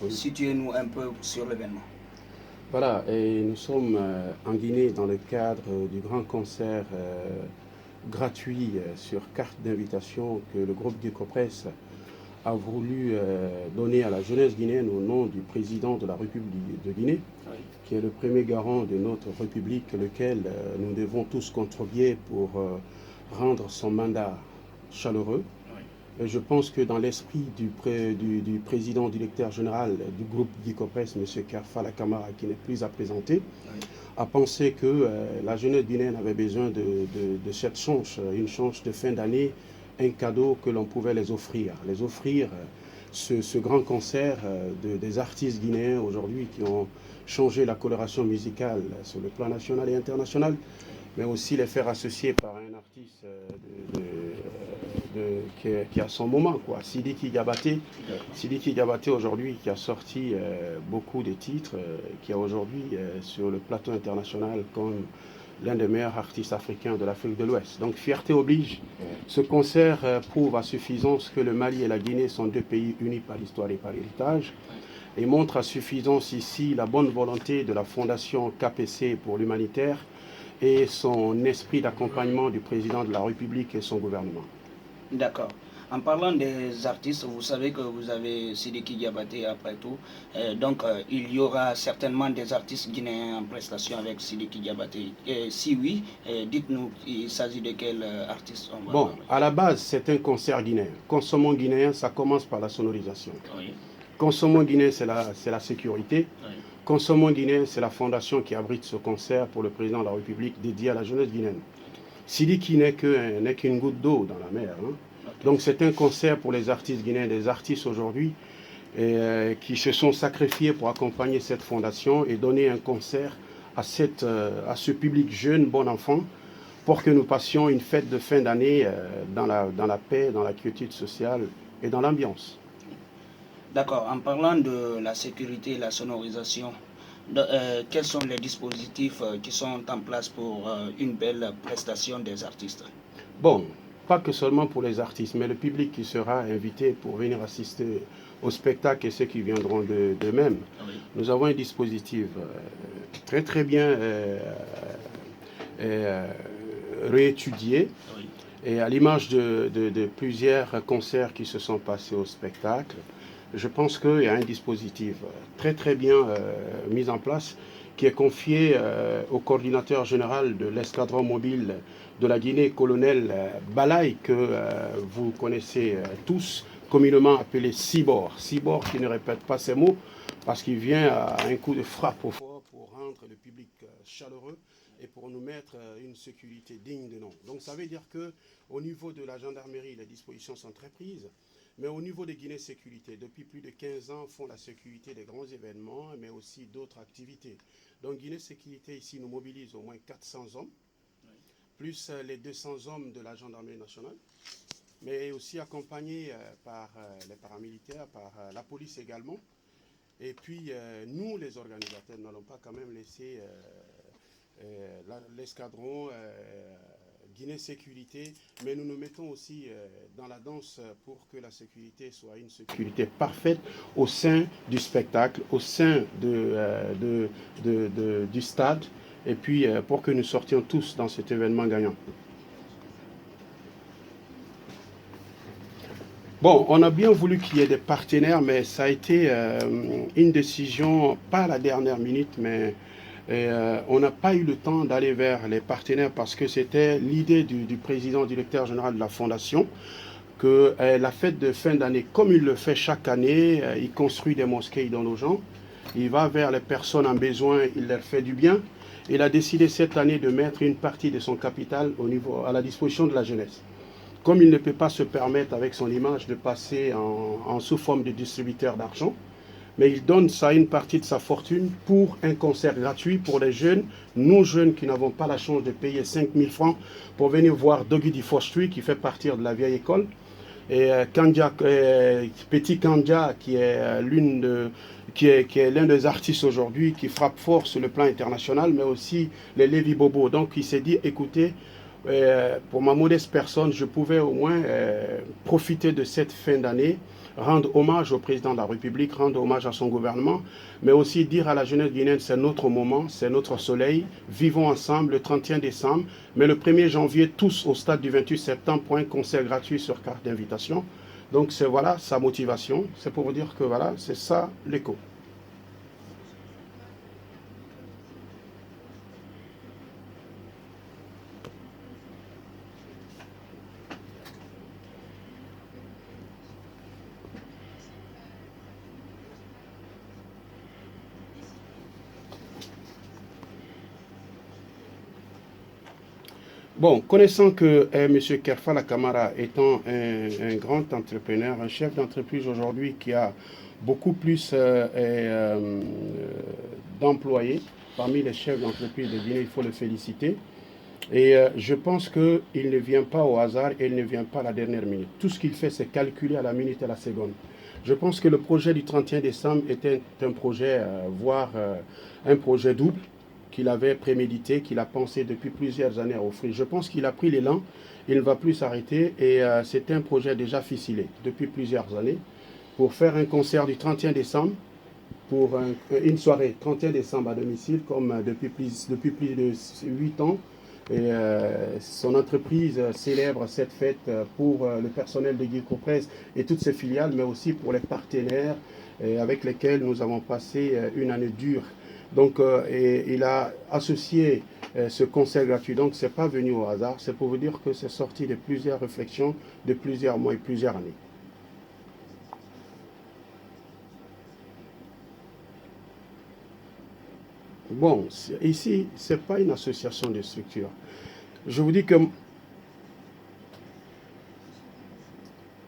Oui. Situez-nous un peu sur l'événement. Voilà, et nous sommes en Guinée dans le cadre du grand concert gratuit sur carte d'invitation que le groupe Gecopress a voulu donner à la jeunesse guinéenne au nom du président de la République de Guinée, Oui. qui est le premier garant de notre République, lequel nous devons tous contribuer pour rendre son mandat chaleureux. Et je pense que dans l'esprit du président directeur général du groupe Guicopès, M. Kerfala Kamara, qui n'est plus à présenter, Oui. a pensé que la jeunesse guinéenne avait besoin de cette chance, une chance de fin d'année, un cadeau que l'on pouvait les offrir. Les offrir ce grand concert des artistes guinéens aujourd'hui qui ont changé la coloration musicale sur le plan national et international, mais aussi les faire associer par un artiste qui a son moment, quoi. Sidiki Diabaté aujourd'hui qui a sorti beaucoup de titres, qui est aujourd'hui sur le plateau international comme l'un des meilleurs artistes africains de l'Afrique de l'Ouest. Donc fierté oblige. Ce concert prouve à suffisance que le Mali et la Guinée sont deux pays unis par l'histoire et par l'héritage, et montre à suffisance ici la bonne volonté de la Fondation KPC pour l'humanitaire et son esprit d'accompagnement du président de la République et son gouvernement. D'accord. En parlant des artistes, vous savez que vous avez Sidiki Diabaté après tout. Donc, il y aura certainement des artistes guinéens en prestation avec Sidiki Diabaté. Si oui, dites-nous, il s'agit de quel artiste on va Bon, parler? à la base, c'est un concert guinéen. Consommons guinéen, ça commence par la sonorisation. Oui. Consommons guinéen, c'est la sécurité. Oui. Consommons guinéen, c'est la fondation qui abrite ce concert pour le président de la République dédié à la jeunesse guinéenne. Sidiki n'est qu'une goutte d'eau dans la mer. Hein. Okay. Donc c'est un concert pour les artistes guinéens, des artistes aujourd'hui qui se sont sacrifiés pour accompagner cette fondation et donner un concert à ce public jeune, bon enfant, pour que nous passions une fête de fin d'année dans la paix, dans la quiétude sociale et dans l'ambiance. D'accord. En parlant de la sécurité et la sonorisation, quels sont les dispositifs qui sont en place pour une belle prestation des artistes? Bon, pas que seulement pour les artistes, mais le public qui sera invité pour venir assister au spectacle et ceux qui viendront d'eux-mêmes. Oui. Nous avons un dispositif très très bien réétudié. Oui. Et à l'image de plusieurs concerts qui se sont passés au spectacle, je pense qu'il y a un dispositif très très bien mis en place qui est confié au coordinateur général de l'escadron mobile de la Guinée, colonel Balay, que vous connaissez tous, communément appelé Cibor. Cibor qui ne répète pas ces mots parce qu'il vient à un coup de frappe au fort pour rendre le public chaleureux et pour nous mettre une sécurité digne de nom. Donc ça veut dire qu'au niveau de la gendarmerie, les dispositions sont très prises. Mais au niveau de Guinée Sécurité, depuis plus de 15 ans, font la sécurité des grands événements, mais aussi d'autres activités. Donc Guinée Sécurité, ici, nous mobilise au moins 400 hommes, plus les 200 hommes de la gendarmerie nationale, mais aussi accompagnés par les paramilitaires, par la police également. Et puis, nous, les organisateurs, n'allons pas quand même laisser l'escadron Guinée Sécurité, mais nous nous mettons aussi dans la danse pour que la sécurité soit une sécurité parfaite au sein du spectacle, au sein du stade, et puis pour que nous sortions tous dans cet événement gagnant. Bon, on a bien voulu qu'il y ait des partenaires, mais ça a été une décision, pas à la dernière minute, mais on n'a pas eu le temps d'aller vers les partenaires parce que c'était l'idée du président directeur général de la fondation que la fête de fin d'année, comme il le fait chaque année, il construit des mosquées, il donne aux gens, il va vers les personnes en besoin, il leur fait du bien. Il a décidé cette année de mettre une partie de son capital à la disposition de la jeunesse. Comme il ne peut pas se permettre avec son image de passer en sous forme de distributeur d'argent, mais il donne ça une partie de sa fortune pour un concert gratuit pour les jeunes, nous jeunes qui n'avons pas la chance de payer 5 000 francs pour venir voir Doggy Di Forestry qui fait partir de la vieille école. Et Petit Kandja qui est l'un des artistes aujourd'hui qui frappe fort sur le plan international, mais aussi les Lévi Bobo. Donc il s'est dit, écoutez, pour ma modeste personne, je pouvais au moins profiter de cette fin d'année rendre hommage au président de la République, rendre hommage à son gouvernement, mais aussi dire à la jeunesse guinéenne, c'est notre moment, c'est notre soleil, vivons ensemble le 31 décembre, mais le 1er janvier, tous au stade du 28 septembre pour un concert gratuit sur carte d'invitation. Donc c'est voilà sa motivation, c'est pour vous dire que voilà, c'est ça l'écho. Bon, connaissant que M. Kerfala Kamara étant un grand entrepreneur, un chef d'entreprise aujourd'hui qui a beaucoup plus d'employés parmi les chefs d'entreprise de Guinée, il faut le féliciter. Et je pense qu'il ne vient pas au hasard et il ne vient pas à la dernière minute. Tout ce qu'il fait, c'est calculer à la minute et à la seconde. Je pense que le projet du 31 décembre était un projet, voire un projet double, qu'il avait prémédité, qu'il a pensé depuis plusieurs années à offrir. Je pense qu'il a pris l'élan, il ne va plus s'arrêter et c'était un projet déjà ficelé depuis plusieurs années pour faire un concert du 31 décembre, pour une soirée 31 décembre à domicile, comme depuis plus de 8 ans. Et son entreprise célèbre cette fête pour le personnel de Guico-Presse et toutes ses filiales, mais aussi pour les partenaires avec lesquels nous avons passé une année dure. Donc, il a associé ce concert gratuit. Donc, ce n'est pas venu au hasard. C'est pour vous dire que c'est sorti de plusieurs réflexions, de plusieurs mois et plusieurs années. Bon, ici, ce n'est pas une association de structures. Je vous dis que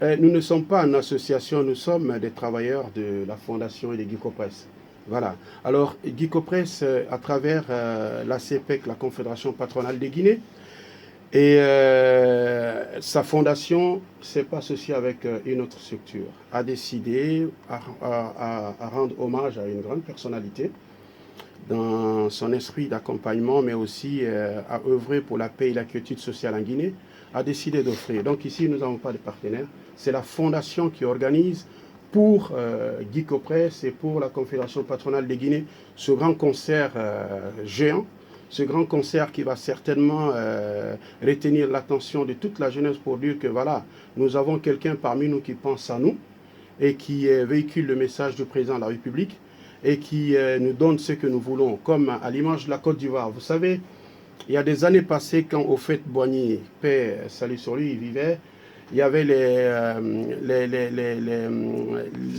nous ne sommes pas une association, nous sommes des travailleurs de la Fondation et de Guico-Presse. Voilà. Alors, Guico-Presse, à travers la CPEC, la Confédération patronale de Guinée, et sa fondation, c'est pas associé avec une autre structure, a décidé à rendre hommage à une grande personnalité dans son esprit d'accompagnement, mais aussi à œuvrer pour la paix et la quiétude sociale en Guinée, a décidé d'offrir. Donc ici, nous n'avons pas de partenaires. C'est la fondation qui organise pour Guico-Presse et pour la Confédération patronale de Guinée ce grand concert géant, ce grand concert qui va certainement retenir l'attention de toute la jeunesse pour dire que voilà, nous avons quelqu'un parmi nous qui pense à nous et qui véhicule le message du président de la République et qui nous donne ce que nous voulons, comme à l'image de la Côte d'Ivoire. Vous savez, il y a des années passées, quand au fait Boigny, paix, salut sur lui, il vivait, il y avait les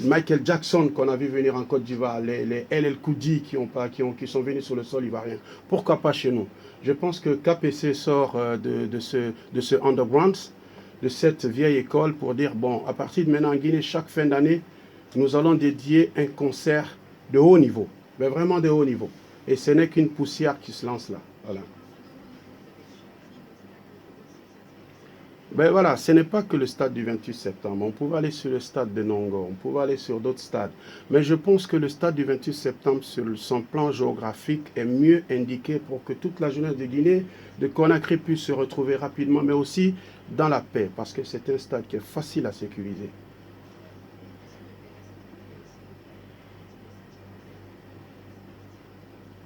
Michael Jackson qu'on a vu venir en Côte d'Ivoire, les LL Koudi qui sont venus sur le sol ivoirien. Pourquoi pas chez nous? Je pense que KPC sort de ce underground, de cette vieille école pour dire, bon, à partir de maintenant en Guinée, chaque fin d'année, nous allons dédier un concert de haut niveau, mais vraiment de haut niveau. Et ce n'est qu'une poussière qui se lance là. Voilà. Ben voilà, ce n'est pas que le stade du 28 septembre. On pouvait aller sur le stade de Nongo, on pouvait aller sur d'autres stades. Mais je pense que le stade du 28 septembre, sur son plan géographique, est mieux indiqué pour que toute la jeunesse de Guinée, de Conakry, puisse se retrouver rapidement, mais aussi dans la paix, parce que c'est un stade qui est facile à sécuriser.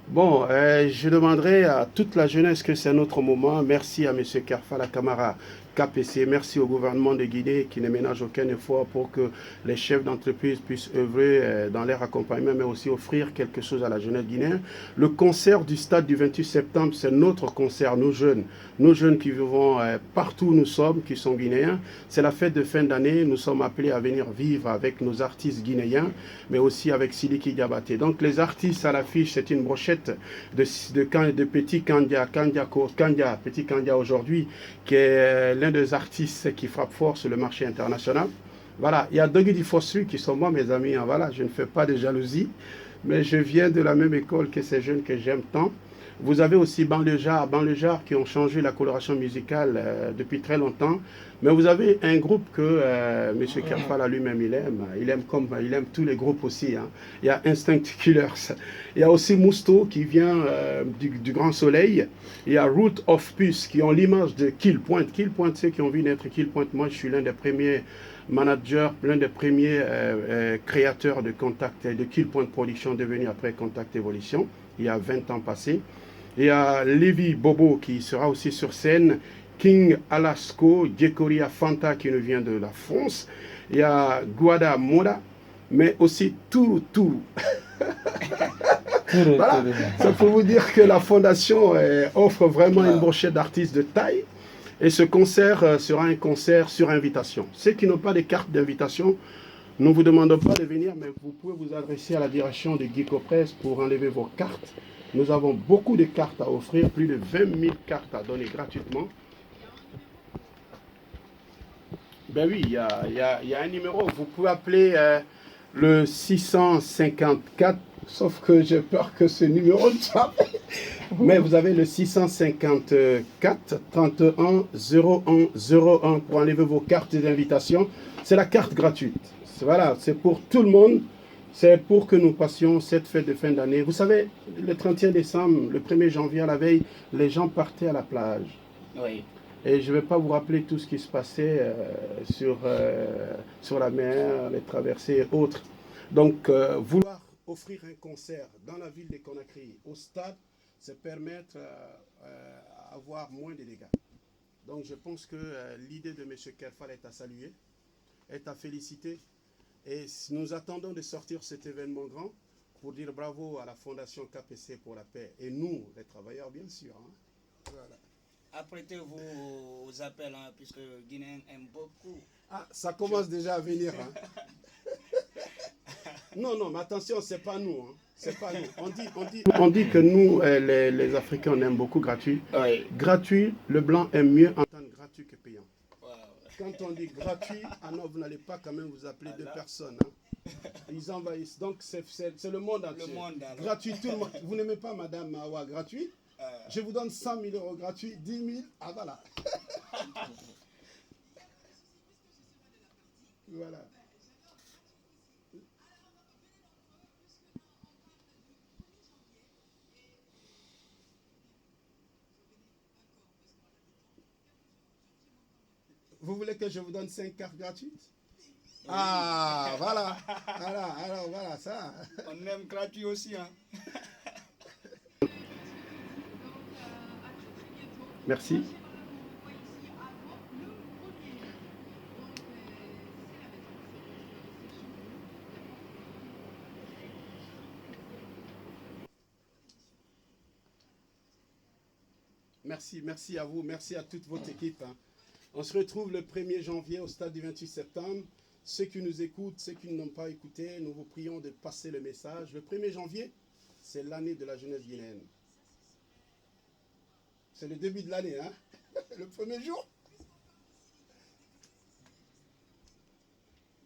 Bon, je demanderai à toute la jeunesse que c'est notre moment. Merci à M. Kerfala Kamara, KPC. Merci au gouvernement de Guinée qui ne ménage aucun effort pour que les chefs d'entreprise puissent œuvrer dans leur accompagnement, mais aussi offrir quelque chose à la jeunesse guinéenne. Le concert du stade du 28 septembre, c'est notre concert, nous jeunes qui vivons partout où nous sommes, qui sont guinéens. C'est la fête de fin d'année. Nous sommes appelés à venir vivre avec nos artistes guinéens, mais aussi avec Sidiki Diabaté. Donc les artistes à l'affiche, c'est une brochette de Petit Kandia, Petit Kandia aujourd'hui, qui est l'un des artistes qui frappe fort sur le marché international. Voilà, il y a Doggy Fossu qui sont moi, mes amis. Voilà, je ne fais pas de jalousie, mais je viens de la même école que ces jeunes que j'aime tant. Vous avez aussi Banlieusards qui ont changé la coloration musicale depuis très longtemps. Mais vous avez un groupe que M. Kerfala lui-même il aime. Il aime tous les groupes aussi. Hein. Il y a Instinct Killers. Il y a aussi Mousto qui vient du Grand Soleil. Il y a Root of Peace qui ont l'image de Kill Point. Kill Point, ceux qui ont vu naître Kill Point. Moi, je suis l'un des premiers managers, l'un des premiers créateurs de Contact, de Kill Point Production, devenu après Contact Evolution, il y a 20 ans passés. Il y a Levi Bobo qui sera aussi sur scène, King Alasco, Djekoria Fanta qui nous vient de la France, il y a Guada Moda, mais aussi Tourou Tourou. Voilà. Ça faut vous dire que la fondation offre vraiment une brochette d'artistes de taille. Et ce concert sera un concert sur invitation. Ceux qui n'ont pas de carte d'invitation, nous ne vous demandons pas de venir, mais vous pouvez vous adresser à la direction de Geeko Press pour enlever vos cartes. Nous avons beaucoup de cartes à offrir, plus de 20 000 cartes à donner gratuitement. Ben oui, il y a un numéro. Vous pouvez appeler le 654, sauf que j'ai peur que ce numéro ne soit pas. Mais vous avez le 654 31 01 01 pour enlever vos cartes d'invitation. C'est la carte gratuite. Voilà, c'est pour tout le monde. C'est pour que nous passions cette fête de fin d'année. Vous savez, le 31 décembre, le 1er janvier, à la veille, les gens partaient à la plage. Oui. Et je ne vais pas vous rappeler tout ce qui se passait sur la mer, les traversées et autres. Donc, vouloir offrir un concert dans la ville de Conakry, au stade, c'est permettre d'avoir moins de dégâts. Donc, je pense que l'idée de M. Kerfala est à saluer, est à féliciter. Et nous attendons de sortir cet événement grand pour dire bravo à la Fondation KPC pour la paix. Et nous, les travailleurs, bien sûr. Hein. Voilà. Apprêtez-vous aux appels, hein, puisque Guinéens aiment beaucoup. Ah, ça commence déjà à venir. Hein. Non, mais attention, c'est pas nous. Hein. C'est pas nous. On dit que nous, les Africains, on aime beaucoup gratuit. Oui. Gratuit, le blanc aime mieux entendre gratuit que payant. Wow. Quand on dit gratuit, vous n'allez pas quand même vous appeler deux personnes. Hein. Ils envahissent. Donc, c'est le monde entier. Le monde, gratuit, tout le monde. Vous n'aimez pas Madame Mawa gratuit? Je vous donne 100 000 euros gratuits, 10 000, ah voilà. Voilà. Vous voulez que je vous donne 5 cartes gratuites? Oui. Ah, voilà. Alors voilà, ça. On aime gratuit aussi, hein. Merci. Merci à vous, merci à toute votre équipe. Hein. On se retrouve le 1er janvier au stade du 28 septembre. Ceux qui nous écoutent, ceux qui n'ont pas écouté, nous vous prions de passer le message. Le 1er janvier, c'est l'année de la jeunesse guinéenne. C'est le début de l'année, hein? Le premier jour.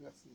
Merci.